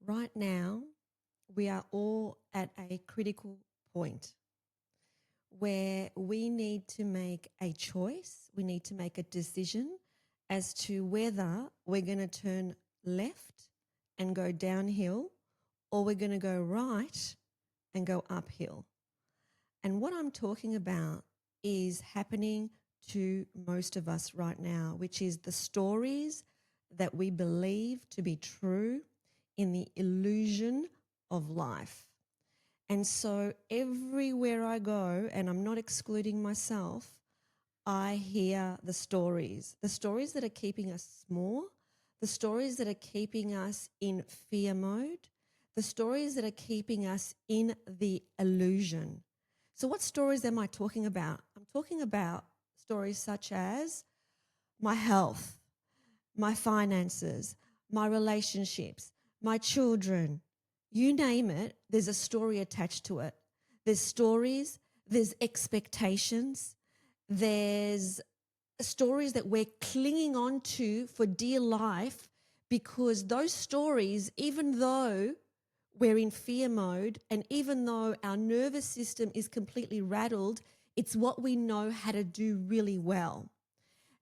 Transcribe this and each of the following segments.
Right now, we are all at a critical point where we need to make a choice, we need to make a decision as to whether we're going to turn left and go downhill or we're going to go right and go uphill. And what I'm talking about is happening to most of us right now, which is the stories that we believe to be true in the illusion of life. And so everywhere I go, and I'm not excluding myself, I hear the stories that are keeping us small, the stories that are keeping us in fear mode, the stories that are keeping us in the illusion. So what stories am I talking about? I'm talking about stories such as my health, my finances, my relationships, my children, you name it, there's a story attached to it. There's stories, there's expectations, there's stories that we're clinging on to for dear life because those stories, even though we're in fear mode and even though our nervous system is completely rattled, it's what we know how to do really well.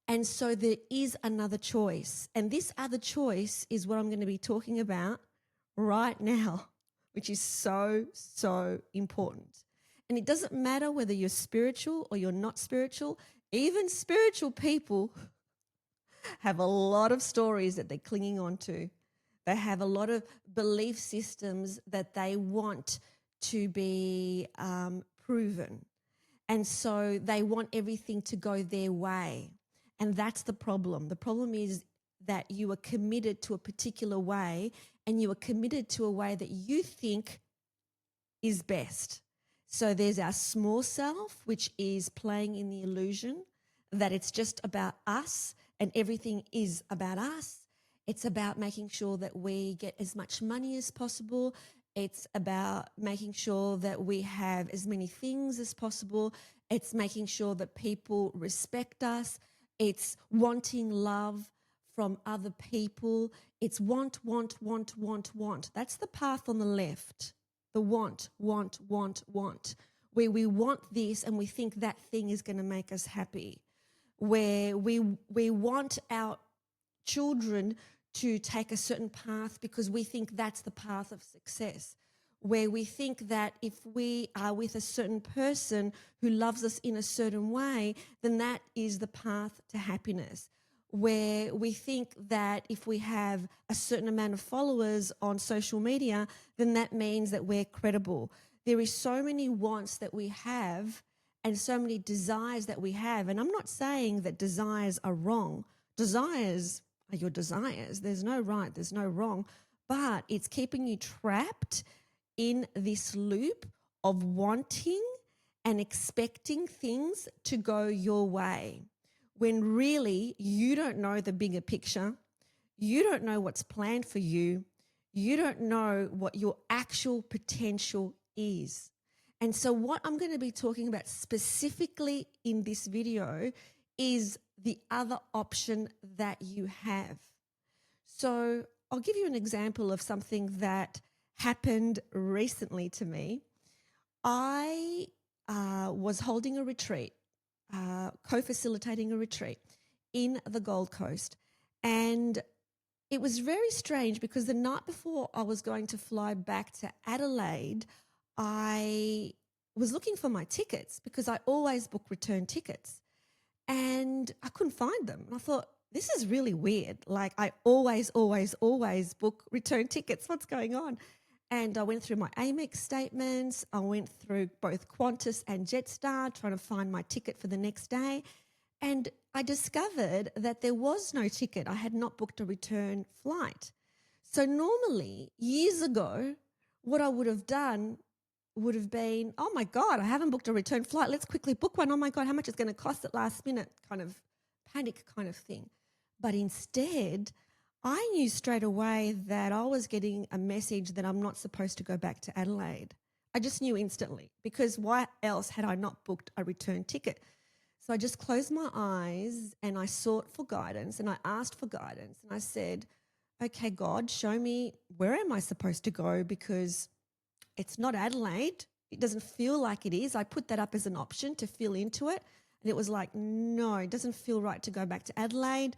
And so there is another choice. And this other choice is what I'm going to be talking about right now, which is so, so important. And it doesn't matter whether you're spiritual or you're not spiritual. Even spiritual people have a lot of stories that they're clinging on to. They have a lot of belief systems that they want to be proven. And so they want everything to go their way. And that's the problem. The problem is that you are committed to a particular way and you are committed to a way that you think is best. So there's our small self, which is playing in the illusion that it's just about us and everything is about us. It's about making sure that we get as much money as possible. It's about making sure that we have as many things as possible. It's making sure that people respect us. It's wanting love from other people. It's want. That's the path on the left. The want, where we want this and we think that thing is going to make us happy, where we want our children to take a certain path because we think that's the path of success, where we think that if we are with a certain person who loves us in a certain way, then that is the path to happiness, where we think that if we have a certain amount of followers on social media, then that means that we're credible. There is so many wants that we have and so many desires that we have. And I'm not saying that desires are wrong. Desires are your desires. There's no right, there's no wrong. But it's keeping you trapped in this loop of wanting and expecting things to go your way, when really you don't know the bigger picture, you don't know what's planned for you, you don't know what your actual potential is. And so what I'm going to be talking about specifically in this video is the other option that you have. So I'll give you an example of something that happened recently to me. I was holding a retreat, co-facilitating a retreat in the Gold Coast. And it was very strange because the night before I was going to fly back to Adelaide, I was looking for my tickets because I always book return tickets and I couldn't find them. And I thought, this is really weird. Like I always book return tickets. What's going on? And I went through my Amex statements. I went through both Qantas and Jetstar trying to find my ticket for the next day. And I discovered that there was no ticket. I had not booked a return flight. So normally, years ago, what I would have done would have been, oh my God, I haven't booked a return flight. Let's quickly book one. Oh my God, how much it's going to cost at last minute, kind of panic kind of thing. But instead, I knew straight away that I was getting a message that I'm not supposed to go back to Adelaide. I just knew instantly because why else had I not booked a return ticket? So I just closed my eyes and I sought for guidance and I asked for guidance and I said, okay, God, show me, where am I supposed to go? Because it's not Adelaide. It doesn't feel like it is. I put that up as an option to fill into it. And it was like, no, it doesn't feel right to go back to Adelaide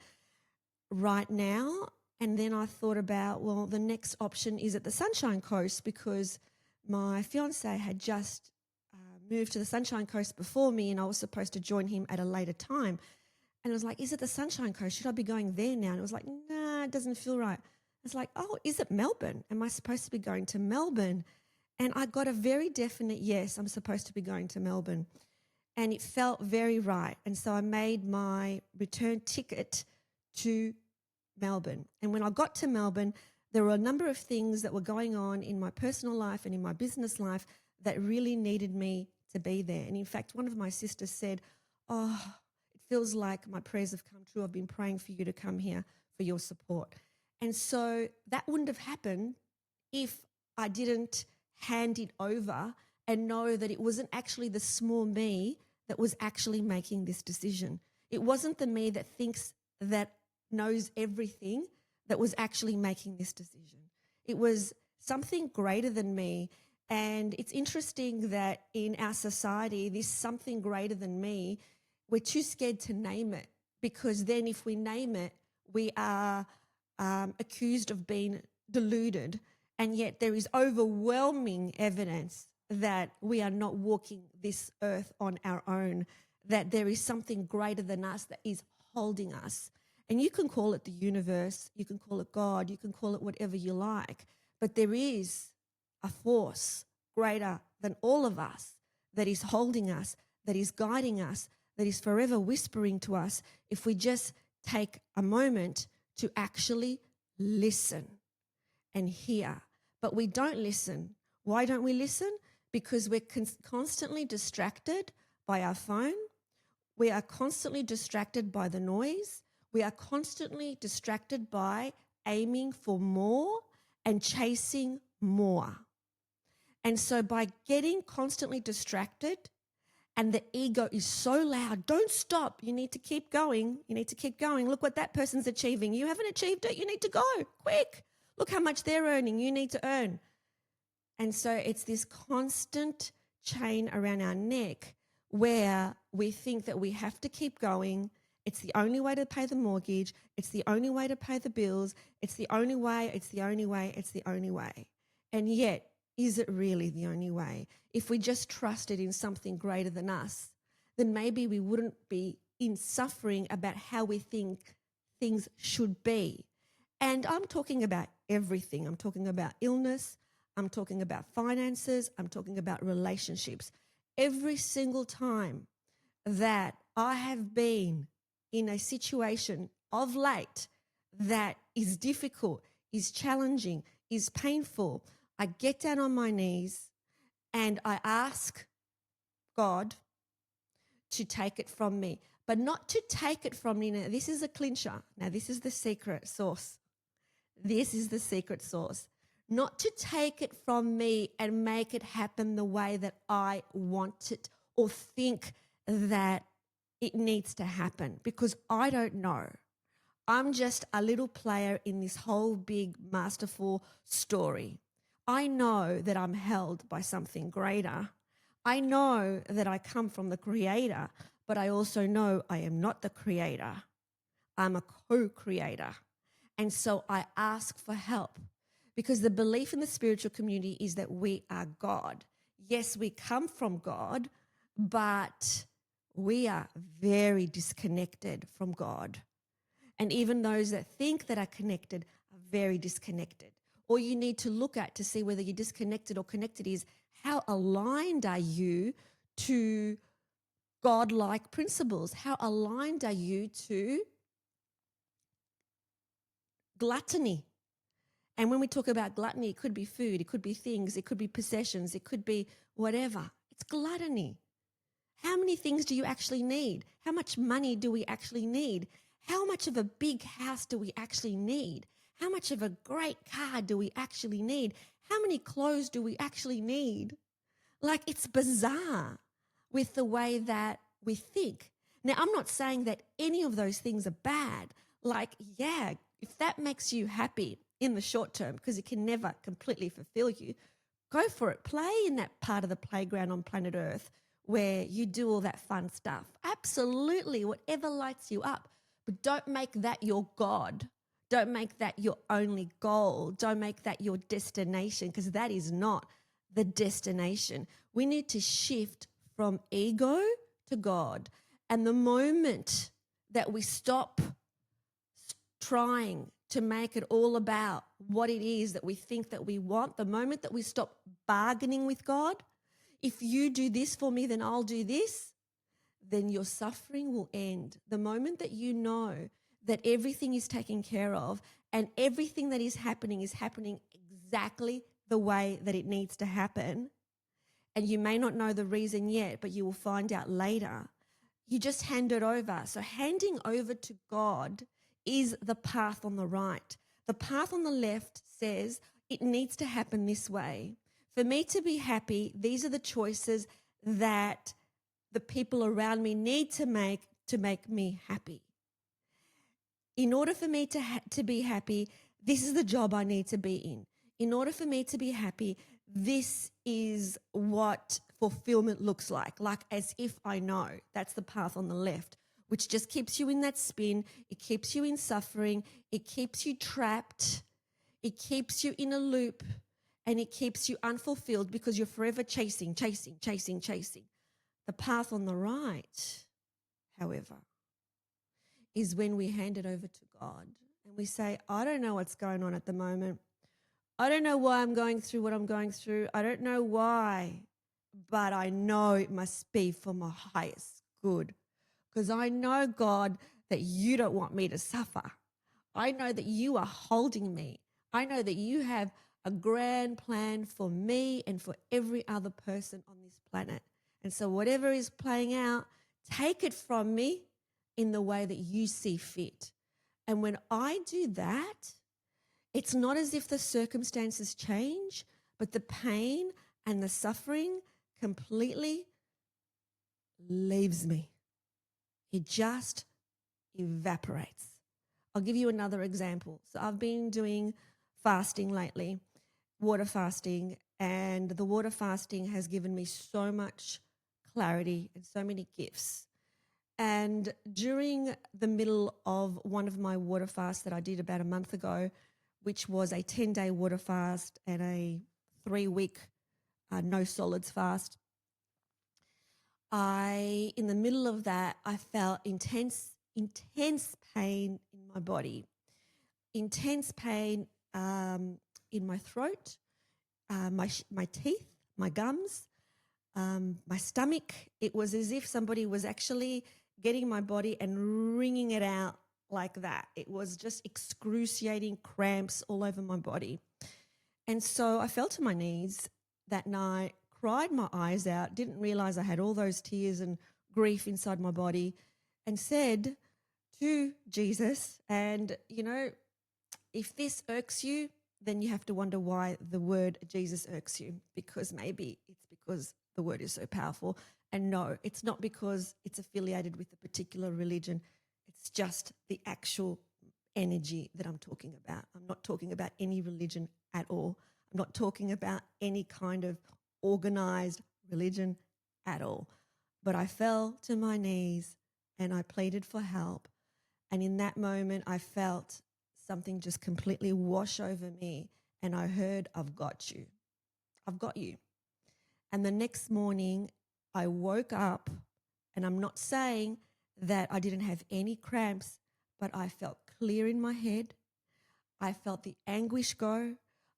right now. And then I thought about, well, the next option is at the Sunshine Coast, because my fiance had just moved to the Sunshine Coast before me, and I was supposed to join him at a later time. And I was like, is it the Sunshine Coast? Should I be going there now? And it was like, nah, it doesn't feel right. It's like, oh, is it Melbourne? Am I supposed to be going to Melbourne? And I got a very definite yes, I'm supposed to be going to Melbourne. And it felt very right. And so I made my return ticket to Melbourne. And when I got to Melbourne, there were a number of things that were going on in my personal life and in my business life that really needed me to be there. And in fact, one of my sisters said, oh, it feels like my prayers have come true. I've been praying for you to come here for your support. And so that wouldn't have happened if I didn't hand it over and know that it wasn't actually the small me that was actually making this decision. It wasn't the me that thinks that knows everything that was actually making this decision. It was something greater than me. And it's interesting that in our society, this something greater than me, we're too scared to name it, because then if we name it, we are accused of being deluded. And yet there is overwhelming evidence that we are not walking this earth on our own, that there is something greater than us that is holding us. And you can call it the universe, you can call it God, you can call it whatever you like, but there is a force greater than all of us that is holding us, that is guiding us, that is forever whispering to us if we just take a moment to actually listen and hear. But we don't listen. Why don't we listen? Because we're constantly distracted by our phone. We are constantly distracted by the noise. We are constantly distracted by aiming for more and chasing more. And so by getting constantly distracted, and the ego is so loud, don't stop, you need to keep going, you need to keep going. Look what that person's achieving. You haven't achieved it, you need to go, quick. Look how much they're earning, you need to earn. And so it's this constant chain around our neck where we think that we have to keep going. It's the only way to pay the mortgage. It's the only way to pay the bills. It's the only way, it's the only way, it's the only way. And yet, is it really the only way? If we just trusted in something greater than us, then maybe we wouldn't be in suffering about how we think things should be. And I'm talking about everything. I'm talking about illness. I'm talking about finances. I'm talking about relationships. Every single time that I have been in a situation of late that is difficult, is challenging, is painful, I get down on my knees and I ask God to take it from me, but not to take it from me. Now, this is a clincher. Now, this is the secret sauce. This is the secret sauce. Not to take it from me and make it happen the way that I want it or think that it needs to happen, because I don't know. I'm just a little player in this whole big masterful story. I know that I'm held by something greater. I know that I come from the Creator, but I also know I am not the Creator. I'm a co-creator. And so I ask for help, because the belief in the spiritual community is that we are God. Yes, we come from God, but we are very disconnected from God. And even those that think that are connected are very disconnected. All you need to look at to see whether you're disconnected or connected is how aligned are you to God-like principles? How aligned are you to gluttony? And when we talk about gluttony, it could be food, it could be things, it could be possessions, it could be whatever. It's gluttony. How many things do you actually need? How much money do we actually need? How much of a big house do we actually need? How much of a great car do we actually need? How many clothes do we actually need? Like, it's bizarre with the way that we think. Now, I'm not saying that any of those things are bad. Like, yeah, If that makes you happy in the short term, because it can never completely fulfill you, go for it. Play in that part of the playground on planet Earth where you do all that fun stuff. Absolutely, whatever lights you up. But don't make that your God. Don't make that your only goal. Don't make that your destination, because that is not the destination. We need to shift from ego to God. And the moment that we stop trying to make it all about what it is that we think that we want, the moment that we stop bargaining with God, if you do this for me, then I'll do this, then your suffering will end. The moment that you know that everything is taken care of and everything that is happening exactly the way that it needs to happen, and you may not know the reason yet, but you will find out later, you just hand it over. So handing over to God is the path on the right. The path on the left says it needs to happen this way. For me to be happy, these are the choices that the people around me need to make me happy. In order for me to be happy, this is the job I need to be in. In order for me to be happy, this is what fulfillment looks like as if I know. That's the path on the left, which just keeps you in that spin. It keeps you in suffering. It keeps you trapped. It keeps you in a loop, and it keeps you unfulfilled because you're forever chasing. The path on the right, however, is when we hand it over to God and we say, I don't know what's going on at the moment. I don't know why I'm going through what I'm going through. I don't know why, but I know it must be for my highest good, because I know, God, that you don't want me to suffer. I know that you are holding me. I know that you have a grand plan for me and for every other person on this planet. And so whatever is playing out, take it from me in the way that you see fit. And when I do that, it's not as if the circumstances change, but the pain and the suffering completely leaves me. It just evaporates. I'll give you another example. So I've been doing fasting lately, water fasting, and the water fasting has given me so much clarity and so many gifts. And during the middle of one of my water fasts that I did about a month ago, which was a 10-day water fast and a 3-week no solids fast, in the middle of that, I felt intense pain in my body, intense pain in my throat, my teeth, my gums, my stomach. It was as if somebody was actually getting my body and wringing it out like that. It was just excruciating cramps all over my body. And so I fell to my knees that night, cried my eyes out, didn't realize I had all those tears and grief inside my body, and said to Jesus, and, if this irks you, then you have to wonder why the word Jesus irks you, because maybe it's because the word is so powerful. And no, it's not because it's affiliated with a particular religion. It's just the actual energy that I'm talking about. I'm not talking about any religion at all. I'm not talking about any kind of organized religion at all. But I fell to my knees and I pleaded for help. And in that moment, I felt something just completely wash over me. And I heard, I've got you. I've got you. And the next morning, I woke up, and I'm not saying that I didn't have any cramps, but I felt clear in my head. I felt the anguish go.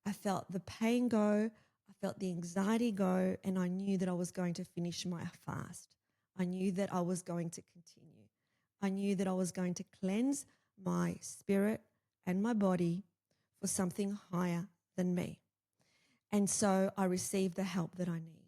I felt the pain go. I felt the anxiety go, and I knew that I was going to finish my fast. I knew that I was going to continue. I knew that I was going to cleanse my spirit and my body for something higher than me. And so I received the help that I need.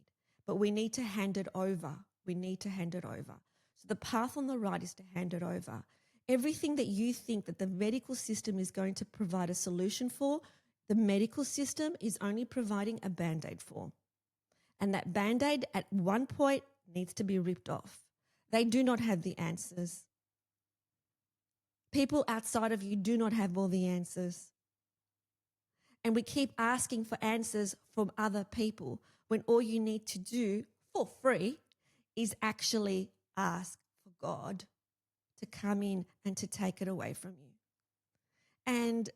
But we need to hand it over. We need to hand it over. So the path on the right is to hand it over. Everything that you think that the medical system is going to provide a solution for, the medical system is only providing a Band-Aid for. And that Band-Aid at one point needs to be ripped off. They do not have the answers. People outside of you do not have all the answers. And we keep asking for answers from other people when all you need to do for free is actually ask for God to come in and to take it away from you. And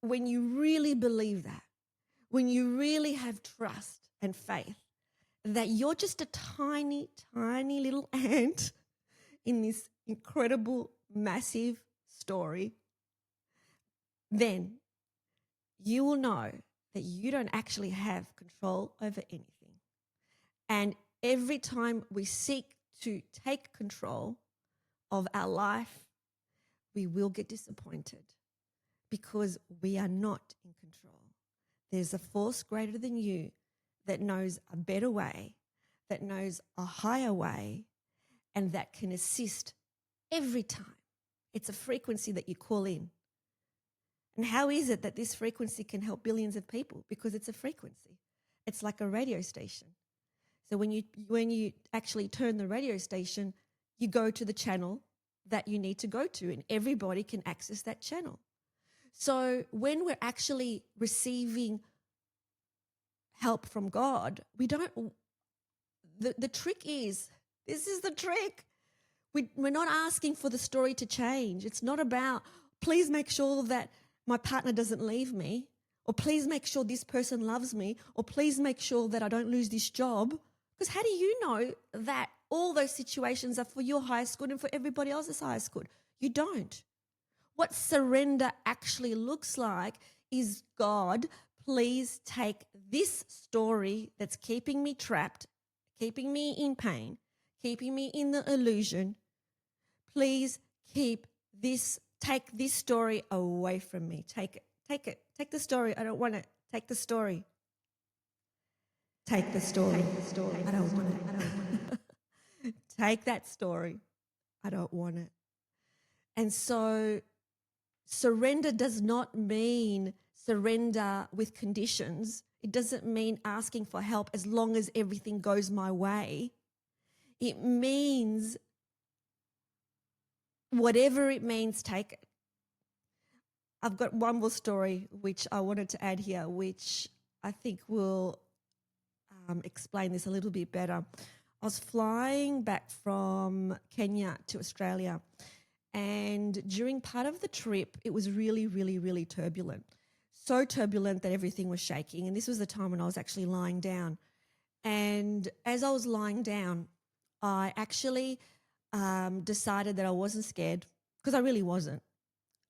when you really believe that, when you really have trust and faith that you're just a tiny, tiny little ant in this incredible, massive story, then you will know that you don't actually have control over anything. And every time we seek to take control of our life, we will get disappointed because we are not in control. There's a force greater than you that knows a better way, that knows a higher way, and that can assist every time. It's a frequency that you call in. And how is it that this frequency can help billions of people? Because it's a frequency. It's like a radio station. So when you actually turn the radio station, you go to the channel that you need to go to, and everybody can access that channel. So when we're actually receiving help from God, we don't, the trick is, this is the trick. We're not asking for the story to change. It's not about, please make sure that my partner doesn't leave me, or please make sure this person loves me, or please make sure that I don't lose this job. Because how do you know that all those situations are for your highest good and for everybody else's highest good? You don't. What surrender actually looks like is, God, please take this story that's keeping me trapped, keeping me in pain, keeping me in the illusion. Please take this story away from me. Take the story. I don't want it. Take the story. Take the story. I don't want it. Take that story. I don't want it. And so surrender does not mean surrender with conditions. It doesn't mean asking for help as long as everything goes my way. It means whatever it means, take it. I've got one more story which I wanted to add here, which I think will explain this a little bit better. I was flying back from Kenya to Australia, and during part of the trip, it was really, really, really turbulent. So turbulent that everything was shaking, and this was the time when I was actually lying down. And as I was lying down, I actually decided that I wasn't scared, because I really wasn't.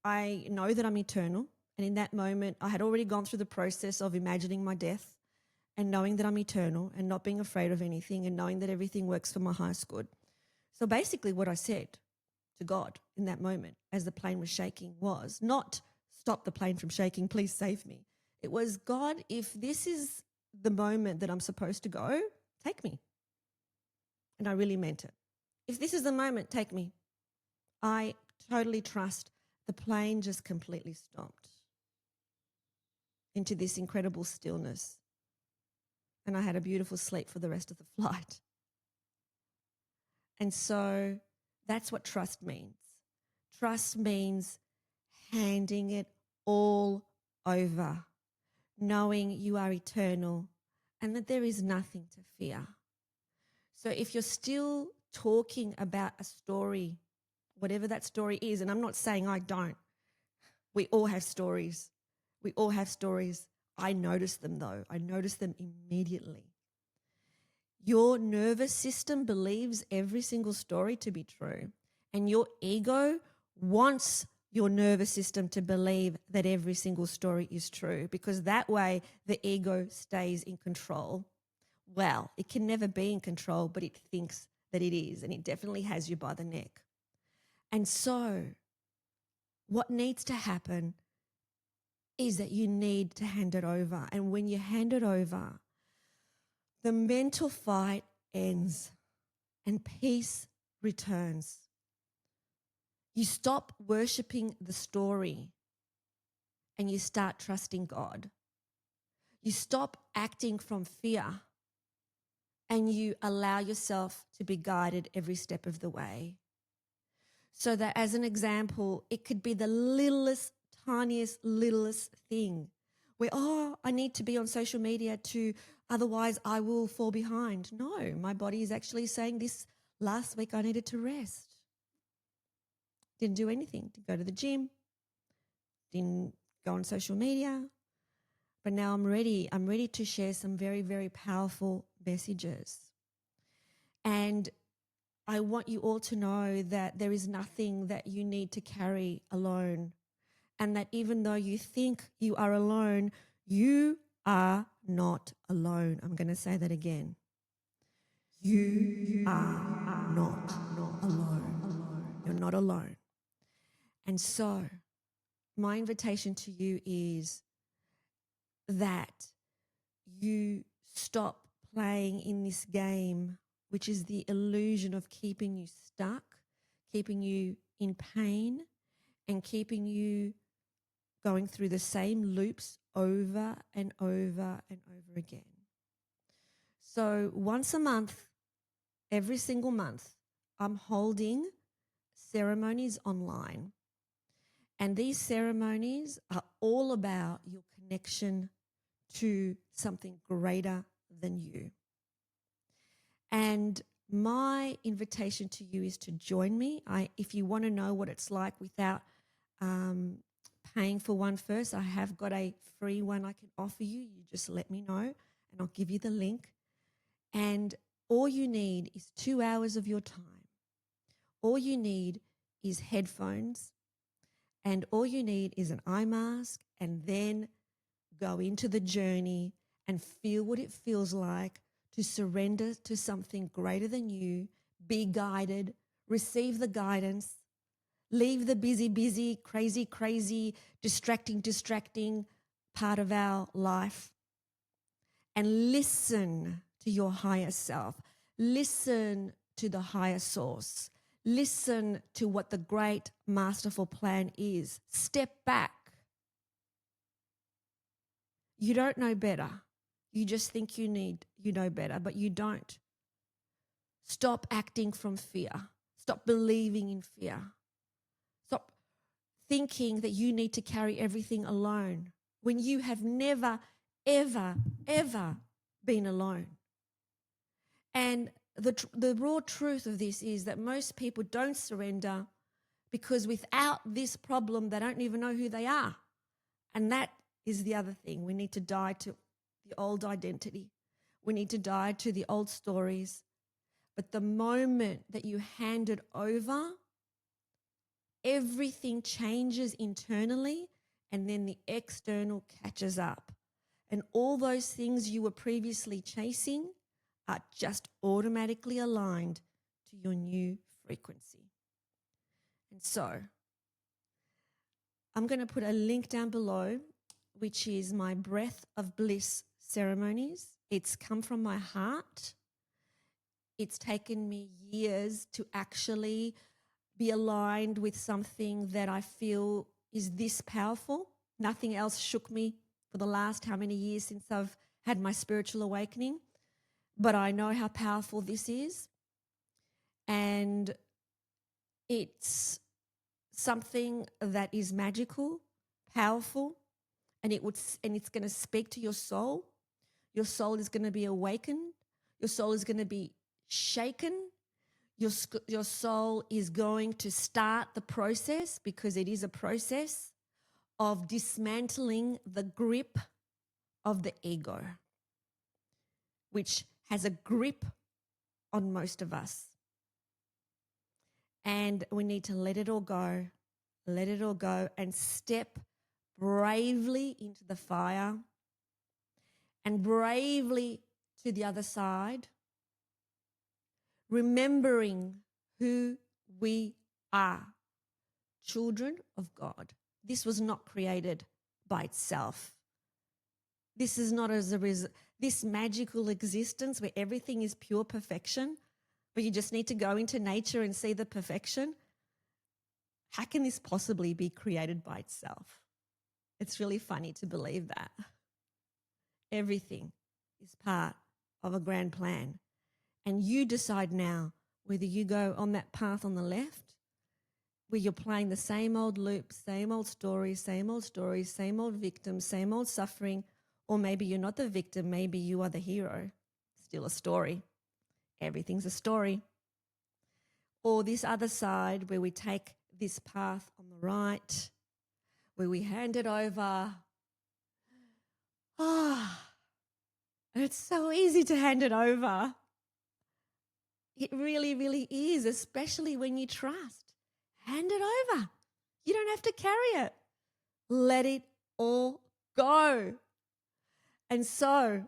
I know that I'm eternal, and in that moment, I had already gone through the process of imagining my death and knowing that I'm eternal and not being afraid of anything and knowing that everything works for my highest good. So basically what I said to God in that moment as the plane was shaking was not, stop the plane from shaking, please save me. It was, God, if this is the moment that I'm supposed to go, take me. And I really meant it. If this is the moment, take me. I totally trust. The plane just completely stopped into this incredible stillness. And I had a beautiful sleep for the rest of the flight. And so that's what trust means. Trust means handing it all over, knowing you are eternal and that there is nothing to fear. So if you're still talking about a story, whatever that story is, and I'm not saying I don't, we all have stories. We all have stories. I notice them though. I notice them immediately. Your nervous system believes every single story to be true, and your ego wants your nervous system to believe that every single story is true, because that way the ego stays in control. Well, it can never be in control, but it thinks that it is, and it definitely has you by the neck. And so what needs to happen is that you need to hand it over. And when you hand it over, the mental fight ends and peace returns. You stop worshiping the story and you start trusting God. You stop acting from fear and you allow yourself to be guided every step of the way. So that, as an example, it could be the littlest, tiniest, littlest thing where, oh, I need to be on social media otherwise I will fall behind. No, my body is actually saying this last week I needed to rest. Didn't do anything. Didn't go to the gym. Didn't go on social media. But now I'm ready. I'm ready to share some very, very powerful messages. And I want you all to know that there is nothing that you need to carry alone. And that even though you think you are alone, you are not alone. I'm going to say that again. You are not alone. You're not alone. And so my invitation to you is that you stop playing in this game, which is the illusion of keeping you stuck, keeping you in pain, and keeping you going through the same loops over and over and over again. So once a month, every single month, I'm holding ceremonies online. And these ceremonies are all about your connection to something greater than you. And my invitation to you is to join me. If you want to know what it's like without paying for one first, I have got a free one I can offer you. You just let me know and I'll give you the link. And all you need is 2 hours of your time. All you need is headphones, and all you need is an eye mask, and then go into the journey and feel what it feels like to surrender to something greater than you, be guided, receive the guidance, leave the busy, crazy, distracting part of our life, and listen to your higher self. Listen to the higher source. Listen to what the great masterful plan is. Step back. You don't know better. You just think you know better, but you don't. Stop acting from fear. Stop believing in fear. Stop thinking that you need to carry everything alone when you have never, ever been alone. And the raw truth of this is that most people don't surrender because without this problem, they don't even know who they are. And that is the other thing. We need to die to the old identity. We need to die to the old stories. But the moment that you hand it over, everything changes internally, and then the external catches up. And all those things you were previously chasing are just automatically aligned to your new frequency. And so I'm going to put a link down below, which is my Breath of Bliss ceremonies. It's come from my heart. It's taken me years to actually be aligned with something that I feel is this powerful. Nothing else shook me for the last how many years since I've had my spiritual awakening. But I know how powerful this is. And it's something that is magical, powerful, and it's going to speak to your soul. Your soul is going to be awakened. Your soul is going to be shaken. Your soul is going to start the process, because it is a process of dismantling the grip of the ego, which has a grip on most of us. And we need to let it all go and step bravely into the fire and bravely to the other side, remembering who we are, children of God. This was not created by itself. This is not this magical existence where everything is pure perfection, where you just need to go into nature and see the perfection. How can this possibly be created by itself? It's really funny to believe that. Everything is part of a grand plan. And you decide now whether you go on that path on the left where you're playing the same old loops, same old stories, same old victims, same old suffering, or maybe you're not the victim, maybe you are the hero. Still a story. Everything's a story. Or this other side where we take this path on the right, where we hand it over. And it's so easy to hand it over. It really, really is, especially when you trust. Hand it over. You don't have to carry it. Let it all go. And so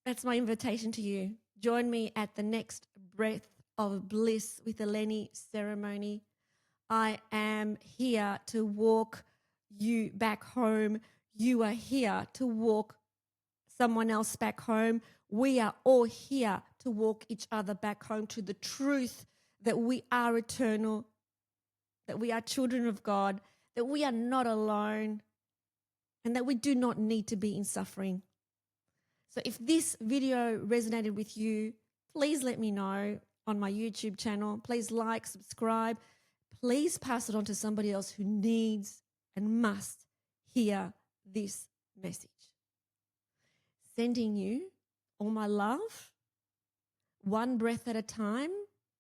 that's my invitation to you. Join me at the next Breath of Bliss with Eleni ceremony. I am here to walk you back home. You are here to walk someone else back home. We are all here to walk each other back home to the truth that we are eternal, that we are children of God, that we are not alone, and that we do not need to be in suffering. So if this video resonated with you, please let me know on my YouTube channel. Please like, subscribe. Please pass it on to somebody else who needs and must hear this message. Sending you all my love, one breath at a time.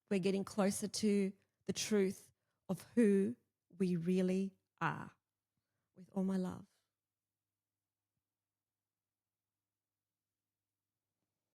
We're getting closer to the truth of who we really are. With all my love.